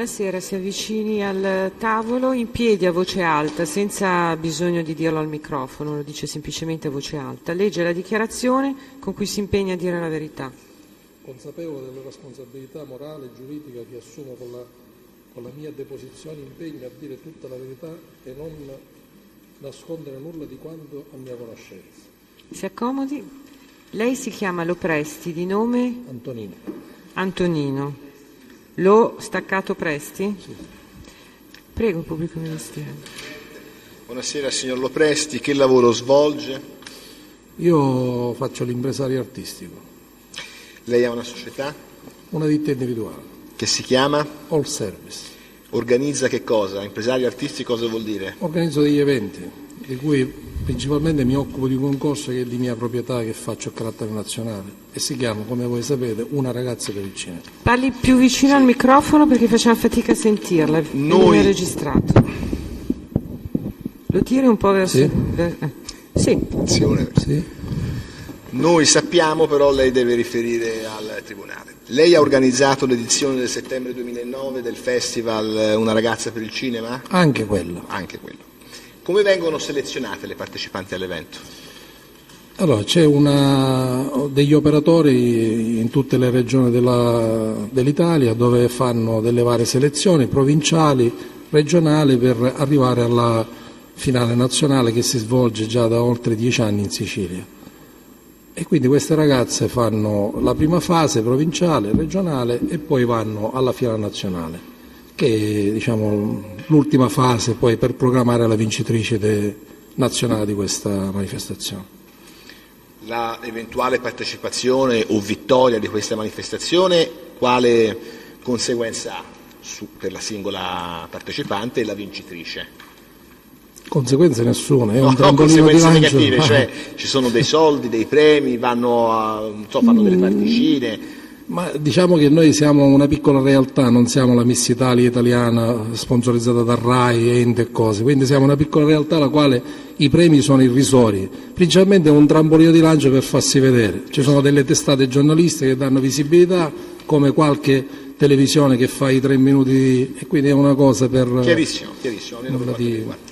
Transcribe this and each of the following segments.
Buonasera, si avvicini al tavolo in piedi a voce alta, senza bisogno di dirlo al microfono, lo dice semplicemente a voce alta. Legge la dichiarazione con cui si impegna a dire la verità. Consapevole della responsabilità morale e giuridica che assumo con la mia deposizione, impegno a dire tutta la verità e non nascondere nulla di quanto a mia conoscenza. Si accomodi. Lei si chiama Lopresti, di nome? Antonino. Antonino. Lo Staccato Presti? Sì. Prego, pubblico ministero. Buonasera signor Lopresti, che lavoro svolge? Io faccio l'impresario artistico. Lei ha una società? Una ditta individuale. Che si chiama? All Service. Organizza che cosa? Impresario artistico cosa vuol dire? Organizzo degli eventi, di cui principalmente mi occupo di un concorso che è di mia proprietà, che faccio a carattere nazionale, e si chiama, come voi sapete, Una ragazza per il cinema. Parli più vicino al microfono perché facciamo fatica a sentirla. Non è registrato. Lo tiri un po' verso... Sì. Sì. Noi sappiamo, però lei deve riferire al Tribunale. Lei ha organizzato l'edizione del settembre 2009 del festival Una ragazza per il cinema? Anche quello. Anche quello. Come vengono selezionate le partecipanti all'evento? Allora, c'è degli operatori in tutte le regioni dell'Italia dove fanno delle varie selezioni provinciali, regionali, per arrivare alla finale nazionale che si svolge già da oltre 10 anni in Sicilia. E quindi queste ragazze fanno la prima fase provinciale, regionale e poi vanno alla finale nazionale, che è, diciamo, l'ultima fase poi per programmare la vincitrice nazionale di questa manifestazione. La eventuale partecipazione o vittoria di questa manifestazione quale conseguenza ha per la singola partecipante e la vincitrice? Conseguenze nessune, è un no, trampolino di conseguenze lancio. negative, cioè ci sono dei soldi, dei premi, fanno delle particine. Ma diciamo che noi siamo una piccola realtà, non siamo la Miss Italia italiana sponsorizzata da RAI, ente e cose, quindi siamo una piccola realtà alla quale i premi sono irrisori, principalmente un trampolino di lancio per farsi vedere. Ci sono delle testate giornalistiche che danno visibilità, come qualche televisione che fa i 3 minuti, e quindi è una cosa per... Chiarissimo, almeno per quanto riguarda.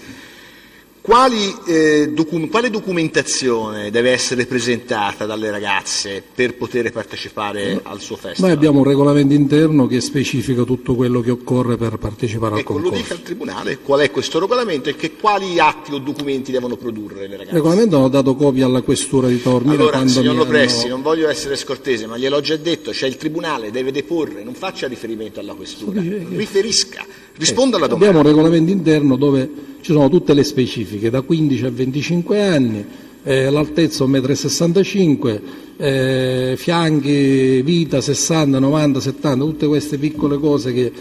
Quale documentazione deve essere presentata dalle ragazze per poter partecipare al suo festival? Noi abbiamo un regolamento interno che specifica tutto quello che occorre per partecipare al concorso. Lo dica al Tribunale qual è questo regolamento e quali atti o documenti devono produrre le ragazze. Il regolamento hanno dato copia alla questura di Taormina. Allora, signor Lopresti, non voglio essere scortese, ma gliel'ho già detto, c'è il Tribunale, deve deporre, non faccia riferimento alla questura, riferisca, risponda alla domanda. Abbiamo un regolamento interno dove ci sono tutte le specifiche, da 15 a 25 anni, l'altezza 1,65 m, fianchi, vita 60, 90, 70, tutte queste piccole cose che,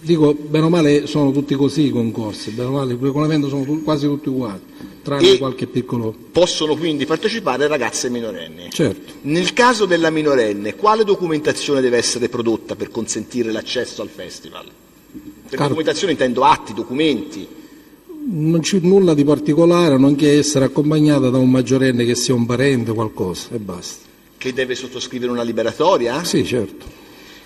dico, bene o male sono tutti così i concorsi, bene o male il regolamento sono quasi tutti uguali, tranne qualche piccolo... Possono quindi partecipare ragazze minorenni? Certo. Nel caso della minorenne, quale documentazione deve essere prodotta per consentire l'accesso al festival? Per documentazione intendo atti, documenti. Non c'è nulla di particolare, nonché essere accompagnata da un maggiorenne che sia un parente, qualcosa, e basta. Che deve sottoscrivere una liberatoria? Sì, certo.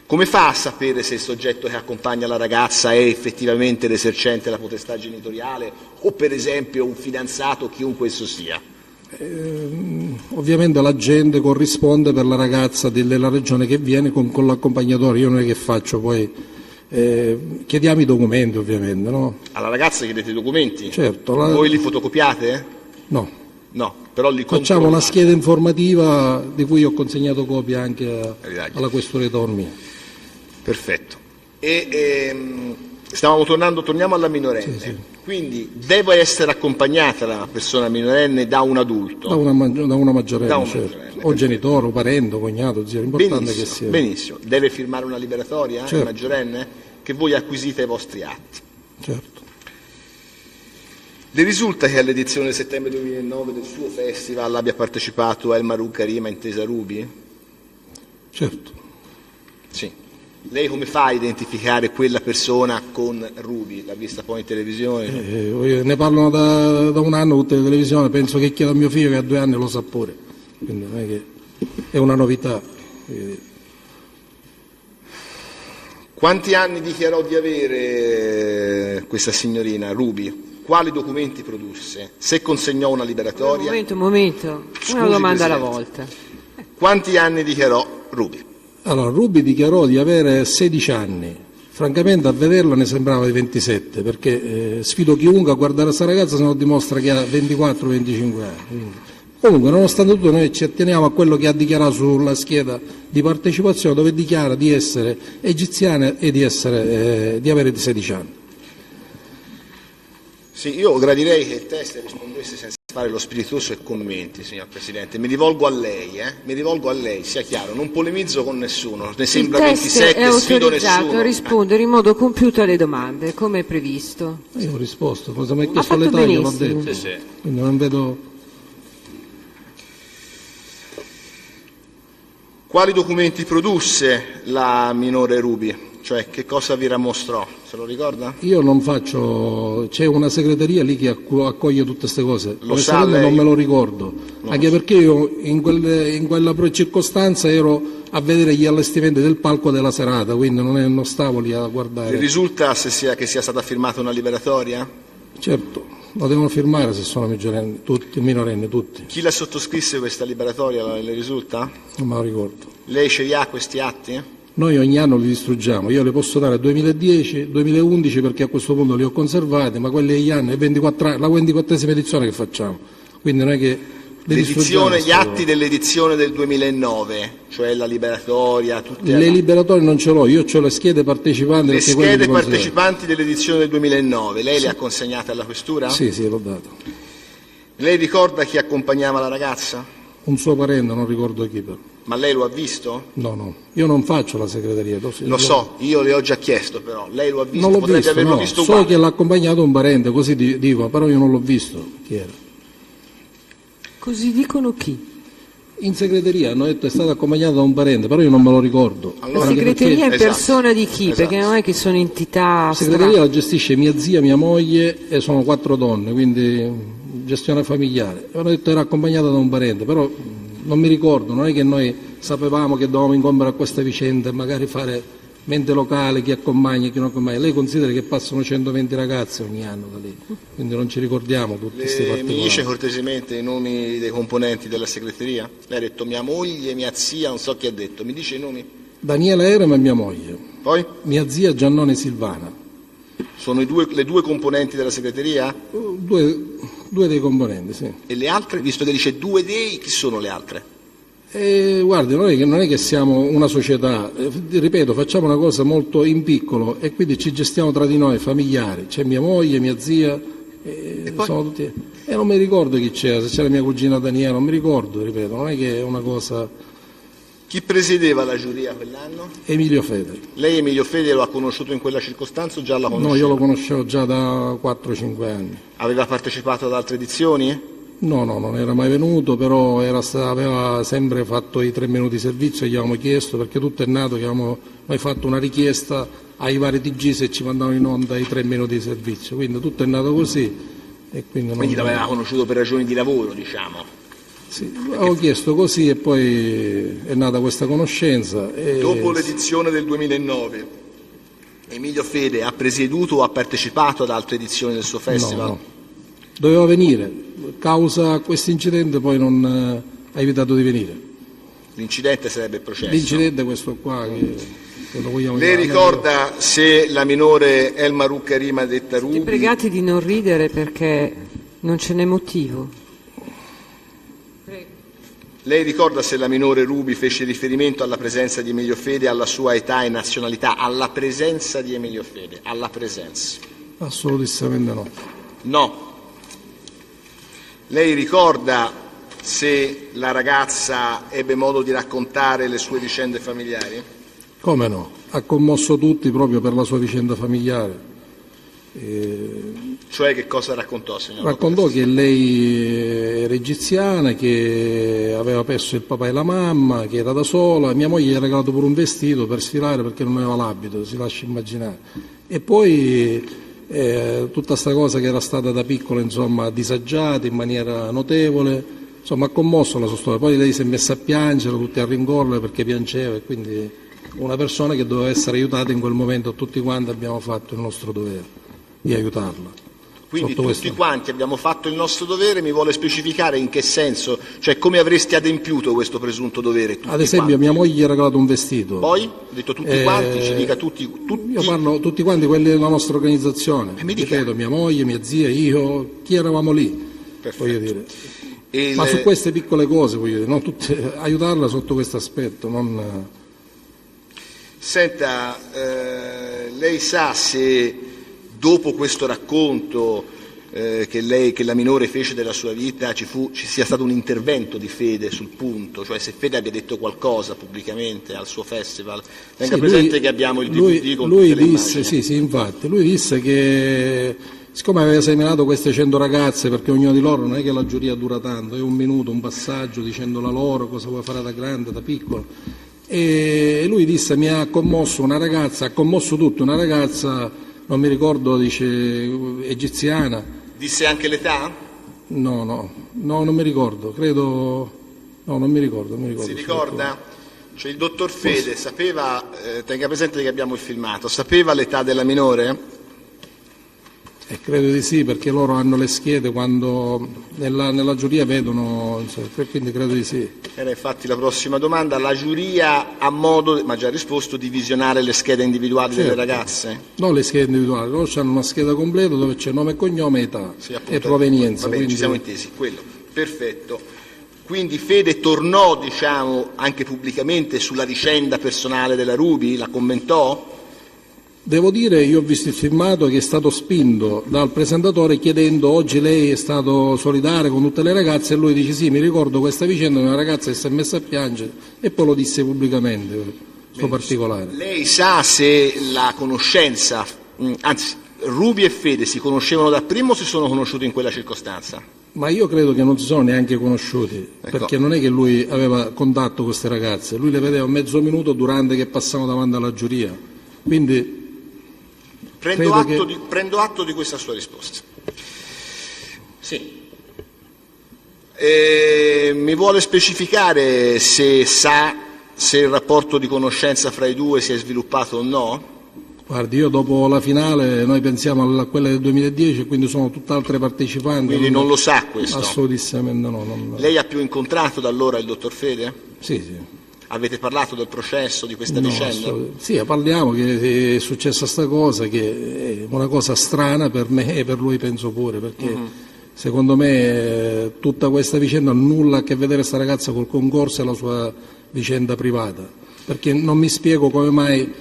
Come fa a sapere se il soggetto che accompagna la ragazza è effettivamente l'esercente della potestà genitoriale o per esempio un fidanzato o chiunque esso sia? Ovviamente l'agente corrisponde per la ragazza della regione che viene con l'accompagnatore, io non è che faccio poi... chiediamo i documenti ovviamente, no? Alla ragazza chiedete i documenti? Certo. Voi li fotocopiate? No. No, però li facciamo una scheda informativa di cui ho consegnato copia anche alla questura di Taormina. Perfetto. Torniamo alla minorenne. Sì. Quindi deve essere accompagnata la persona minorenne da un adulto? Da una maggiorenne, certo. O genitore, o parente, o cognato, zio, l'importante che sia. Benissimo. Deve firmare una liberatoria, certo. Il maggiorenne? Che voi acquisite ai vostri atti. Certo. Le risulta che all'edizione del settembre 2009 del suo festival abbia partecipato El Marouk Karima Intesa Ruby? Certo. Sì. Lei come fa a identificare quella persona con Ruby? L'ha vista poi in televisione? Ne parlano da un anno tutte le televisioni, penso che chiedo a mio figlio che ha 2 anni lo sa pure, quindi non è che è una novità. Quanti anni dichiarò di avere questa signorina Ruby? Quali documenti produsse? Se consegnò una liberatoria? Un momento. Scusi, Una domanda alla Presidente. volta. Quanti anni dichiarò Ruby? Allora, Ruby dichiarò di avere 16 anni. Francamente a vederla ne sembrava di 27, perché sfido chiunque a guardare questa ragazza se non dimostra che ha 24-25 anni. Quindi, comunque, nonostante tutto, noi ci atteniamo a quello che ha dichiarato sulla scheda di partecipazione, dove dichiara di essere egiziana e di avere 16 anni. Sì, io gradirei che il test rispondesse senza fare lo spiritoso e commenti, signor Presidente. Mi rivolgo a lei, sia chiaro, non polemizzo con nessuno, ne sembra Il test 27, è sfido autorizzato nessuno. a rispondere in modo compiuto alle domande, come è previsto. Io ho risposto, cosa mi ha chiesto fatto l'età gliel'ho benissimo. detto. Sì. Quindi non vedo. Quali documenti produsse la minore Ruby? Cioè, che cosa vi rammostrò? Se lo ricorda? Io non faccio, c'è una segreteria lì che accoglie tutte queste cose. Lo sa Onestamente lei? non me lo ricordo, anche perché io in quella circostanza ero a vedere gli allestimenti del palco della serata, quindi non stavo lì a Le guardare. risulta che sia stata firmata una liberatoria? Certo, lo devono firmare se sono minorenni tutti, Chi la sottoscrisse questa liberatoria, le risulta? non me lo ricordo. Lei ce li ha questi atti? Noi ogni anno li distruggiamo, io le posso dare 2010, 2011 perché a questo punto li ho conservati, ma quelli degli anni, la 24esima edizione che facciamo, quindi non è che le distruggiamo. Gli atti dell'edizione del 2009, cioè la liberatoria, tutte Le liberatorie non ce l'ho, io ho le schede partecipanti. le perché quelle schede li conservo. partecipanti dell'edizione del 2009, lei le ha consegnate alla questura? Sì, l'ho dato. Lei ricorda chi accompagnava la ragazza? Un suo parente, non ricordo chi però. Ma lei lo ha visto? No, io non faccio la segreteria. Lo so, io le ho già chiesto però, lei lo ha visto? Non l'ho Potrebbe visto, averlo no. visto So uguale. che l'ha accompagnato un parente, così dico, però io non l'ho visto chi era. Così dicono chi? In segreteria hanno detto è stato accompagnato da un parente, però io non me lo ricordo. Allora, La Anche segreteria perché in Esatto, persona di chi? esatto. Perché non è che sono entità la segreteria la gestisce mia zia, mia moglie e sono 4 donne, quindi gestione familiare. Hanno detto era accompagnata da un parente, però non mi ricordo, non è che noi sapevamo che dovevamo incombere a questa vicenda e magari fare mente locale, chi accompagna e chi non accompagna. Lei considera che passano 120 ragazze ogni anno da lì, quindi non ci ricordiamo tutti questi Mi particolari. dice cortesemente i nomi dei componenti della segreteria? Lei ha detto mia moglie, mia zia, non so chi ha detto, mi dice i nomi? Daniela Erema e mia moglie, Poi? mia zia Giannone Silvana, Sono le due componenti della segreteria? due dei componenti, sì. E le altre? Visto che dice due dei, chi sono le altre? Guardi, non è che siamo una società, ripeto, facciamo una cosa molto in piccolo e quindi ci gestiamo tra di noi, familiari. C'è mia moglie, mia zia, poi? sono tutti. E non mi ricordo chi c'era, se c'era mia cugina Daniela, non mi ricordo, ripeto, non è che è una cosa. Chi presiedeva la giuria quell'anno? Emilio Fede. Lei Emilio Fede lo ha conosciuto in quella circostanza o già la conosceva? No, io lo conoscevo già da 4-5 anni. Aveva partecipato ad altre edizioni? No, non era mai venuto, però aveva sempre fatto i 3 minuti di servizio, gli avevamo chiesto, perché tutto è nato, che avevamo mai fatto una richiesta ai vari TG se ci mandavano in onda i 3 minuti di servizio, quindi tutto è nato così. E Quindi l'aveva conosciuto per ragioni di lavoro, diciamo. Sì, avevo chiesto così e poi è nata questa conoscenza. Dopo l'edizione del 2009, Emilio Fede ha presieduto o ha partecipato ad altre edizioni del suo festival? No. Doveva venire, causa questo incidente poi non ha evitato di venire. L'incidente sarebbe il processo. L'incidente è questo qua che lo vogliamo Lei chiamare. ricorda se la minore Elma Ruccarima detta Siete Ruby? pregati di non ridere perché non ce n'è motivo. Lei ricorda se la minore Ruby fece riferimento alla presenza di Emilio Fede, alla sua età e nazionalità? Alla presenza di Emilio Fede, alla presenza. Assolutamente no. No. Lei ricorda se la ragazza ebbe modo di raccontare le sue vicende familiari? Come no? Ha commosso tutti proprio per la sua vicenda familiare. Cioè che cosa raccontò, signor Raccontò Lopez? che lei era egiziana, che aveva perso il papà e la mamma, che era da sola. Mia moglie gli ha regalato pure un vestito per sfilare perché non aveva l'abito, si lascia immaginare. E poi tutta questa cosa che era stata da piccola, insomma, disagiata in maniera notevole, insomma, ha commosso la sua storia. Poi lei si è messa a piangere, tutti a rincorrere perché piangeva e quindi una persona che doveva essere aiutata in quel momento. Tutti quanti abbiamo fatto il nostro dovere di aiutarla. Quindi tutti quanti abbiamo fatto il nostro dovere. Mi vuole specificare in che senso? Cioè, come avreste adempiuto questo presunto dovere? Ad esempio, mia moglie gli ha regalato un vestito. Poi? Ho detto tutti quanti, ci dica tutti. Io parlo tutti quanti, quelli della nostra organizzazione. Ripeto, mia moglie, mia zia, io, chi eravamo lì. Voglio dire. Ma su queste piccole cose, voglio dire, non tutte, aiutarla sotto questo aspetto. Non... Senta, lei sa se dopo questo racconto che la minore fece della sua vita ci sia stato un intervento di Fede sul punto, cioè se Fede abbia detto qualcosa pubblicamente al suo festival? Tenga presente che abbiamo il DVD con tutte le immagini. Sì, infatti, lui disse che siccome aveva seminato queste 100 ragazze, perché ognuno di loro non è che la giuria dura tanto, è un minuto, un passaggio dicendo la loro, cosa vuoi fare da grande, da piccolo, e lui disse mi ha commosso una ragazza, ha commosso tutto, una ragazza, non mi ricordo, dice egiziana. Disse anche l'età? No, non mi ricordo, credo, no, non mi ricordo. Si ricorda? Cioè il dottor Fede sapeva, tenga presente che abbiamo il filmato, sapeva l'età della minore? Credo di sì, perché loro hanno le schede quando nella giuria vedono, quindi credo di sì. Era infatti la prossima domanda. La giuria ha modo, ma già risposto, di visionare le schede individuali delle ragazze? Non le schede individuali, loro hanno una scheda completa dove c'è nome e cognome, età e provenienza. Va bene, quindi... ci siamo intesi, quello, perfetto. Quindi Fede tornò, diciamo, anche pubblicamente sulla vicenda personale della Ruby, la commentò? Devo dire, io ho visto il filmato che è stato spinto dal presentatore chiedendo oggi lei è stato solidale con tutte le ragazze e lui dice sì, mi ricordo questa vicenda di una ragazza che si è messa a piangere e poi lo disse pubblicamente, questo particolare. Lei sa se la conoscenza, anzi Ruby e Fede si conoscevano da prima o si sono conosciuti in quella circostanza? Ma io credo che non si sono neanche conosciuti, perché non è che lui aveva contatto con queste ragazze, lui le vedeva mezzo minuto durante che passavano davanti alla giuria, quindi... Prendo atto di questa sua risposta. Sì. Mi vuole specificare se sa se il rapporto di conoscenza fra i due si è sviluppato o no? Guardi, io dopo la finale, noi pensiamo a quella del 2010, quindi sono tutt'altre partecipanti. Quindi non lo sa questo? Assolutamente no. Lei ha più incontrato da allora il dottor Fede? Sì. Avete parlato del processo, di questa vicenda? Sì, parliamo che è successa questa cosa, che è una cosa strana per me e per lui penso pure, perché secondo me tutta questa vicenda non ha nulla a che vedere questa ragazza col concorso e la sua vicenda privata, perché non mi spiego come mai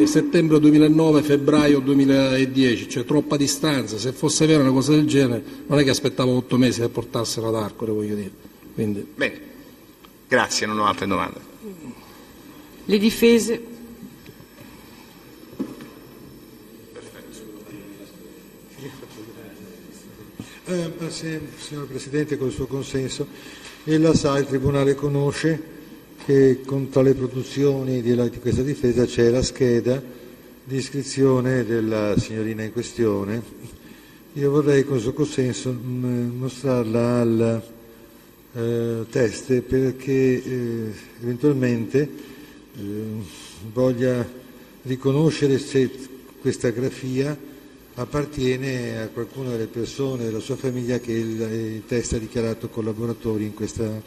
settembre 2009, febbraio 2010, cioè troppa distanza, se fosse vera una cosa del genere non è che aspettavo 8 mesi per portarsela ad Arcore, voglio dire. Quindi... Bene, grazie, non ho altre domande. Le difese. Signor Presidente, con il suo consenso, ella sa, il Tribunale conosce che tra le produzioni di questa difesa c'è la scheda di iscrizione della signorina in questione. Io vorrei, con il suo consenso, mostrarla al teste perché eventualmente voglia riconoscere se questa grafia appartiene a qualcuna delle persone della sua famiglia che il test ha dichiarato collaboratori in questa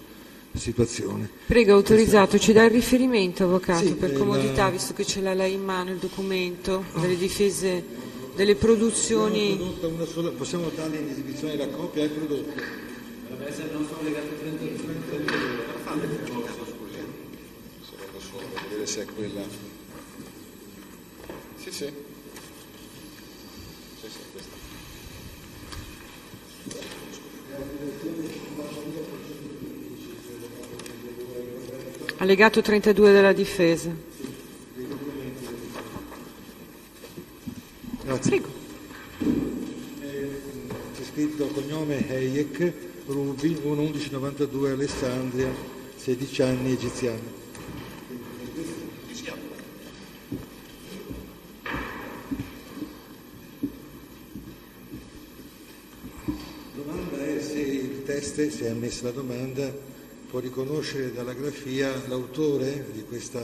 situazione. Prego, autorizzato, ci dà il riferimento, avvocato, sì, per comodità, visto che ce l'ha lei in mano il documento delle difese delle produzioni. Possiamo darle in esibizione la copia del prodotto? Dovrebbe essere il nostro legato 32. Vedere se è quella. Sì, questa. Allegato 32 della difesa. Grazie. Prego. C'è scritto cognome Hayek, Ruby, 1192 Alessandria, 16 anni, egiziana. La domanda è se il test, se è ammessa la domanda, può riconoscere dalla grafia l'autore di questa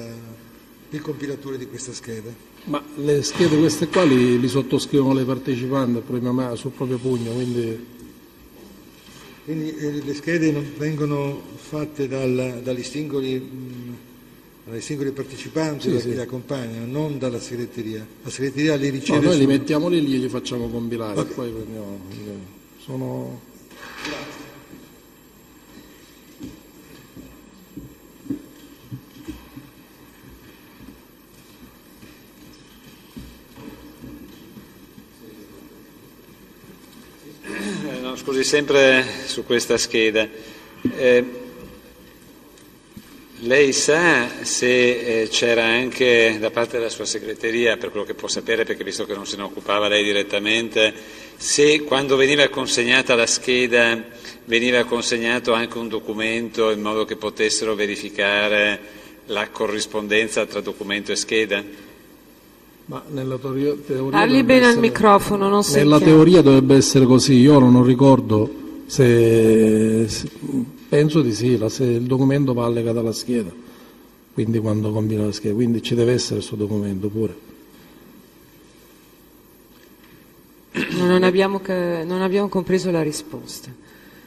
il compilatore di questa scheda. Ma le schede queste qua li sottoscrivono le partecipanti sul proprio pugno, quindi le schede non vengono fatte dai singoli partecipanti che li accompagnano, non dalla segreteria. La segreteria li riceve. No, noi li mettiamo lì e li facciamo compilare. Okay. Poi prendiamo. Sono. No, scusi, sempre su questa scheda. Lei sa se c'era anche da parte della sua segreteria, per quello che può sapere, perché visto che non se ne occupava lei direttamente, se quando veniva consegnata la scheda veniva consegnato anche un documento in modo che potessero verificare la corrispondenza tra documento e scheda? Ma nella teoria parli bene al microfono, non sei nella chiaro. Teoria dovrebbe essere così, io non ricordo se penso di sì, se il documento va allegato alla scheda, quindi quando combina la scheda, quindi ci deve essere questo documento pure. Non abbiamo compreso la risposta.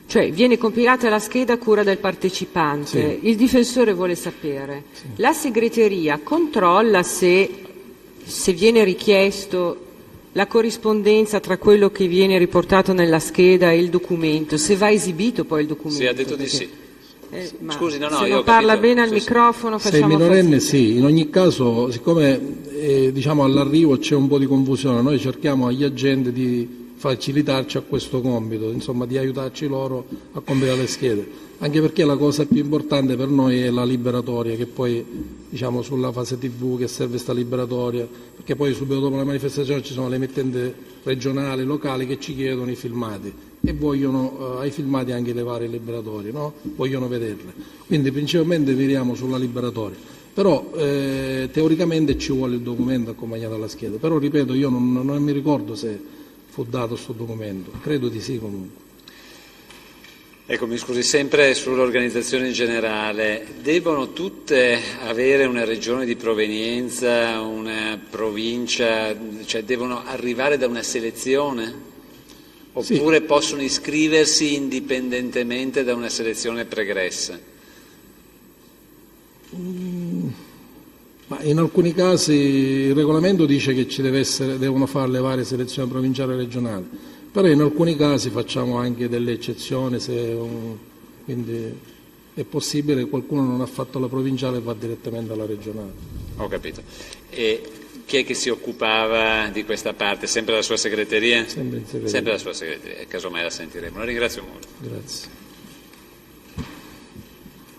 Cioè viene compilata la scheda a cura del partecipante, sì. Il difensore vuole sapere, sì. La segreteria controlla se viene richiesto la corrispondenza tra quello che viene riportato nella scheda e il documento, se va esibito poi il documento. Sì, ha detto di sì. Scusi, no, se io non ho parla capito. bene al microfono Se facciamo il minorenne fatica. sì, in ogni caso, siccome diciamo all'arrivo c'è un po' di confusione, noi cerchiamo agli agenti di facilitarci a questo compito, insomma di aiutarci loro a compilare le schede, anche perché la cosa più importante per noi è la liberatoria, che poi diciamo sulla fase TV che serve sta liberatoria, perché poi subito dopo la manifestazione ci sono le emittenti regionali, locali che ci chiedono i filmati e vogliono ai filmati anche le varie liberatorie, no? Vogliono vederle, quindi principalmente miriamo sulla liberatoria, però teoricamente ci vuole il documento accompagnato alla scheda, però ripeto io non mi ricordo se fu dato questo documento, credo di sì comunque. Ecco, mi scusi, sempre sull'organizzazione in generale, devono tutte avere una regione di provenienza, una provincia, cioè devono arrivare da una selezione? Oppure sì, possono iscriversi indipendentemente da una selezione pregressa? Ma in alcuni casi il regolamento dice che devono fare le varie selezioni provinciali e regionali, però in alcuni casi facciamo anche delle eccezioni, quindi è possibile che qualcuno non ha fatto la provinciale e va direttamente alla regionale. Ho capito. E chi è che si occupava di questa parte? Sempre la sua segreteria? Sempre in segreteria. Sempre la sua segreteria, casomai la sentiremo. La ringrazio molto. Grazie.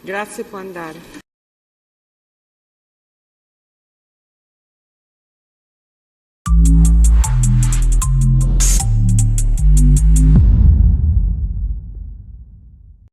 Grazie, può andare.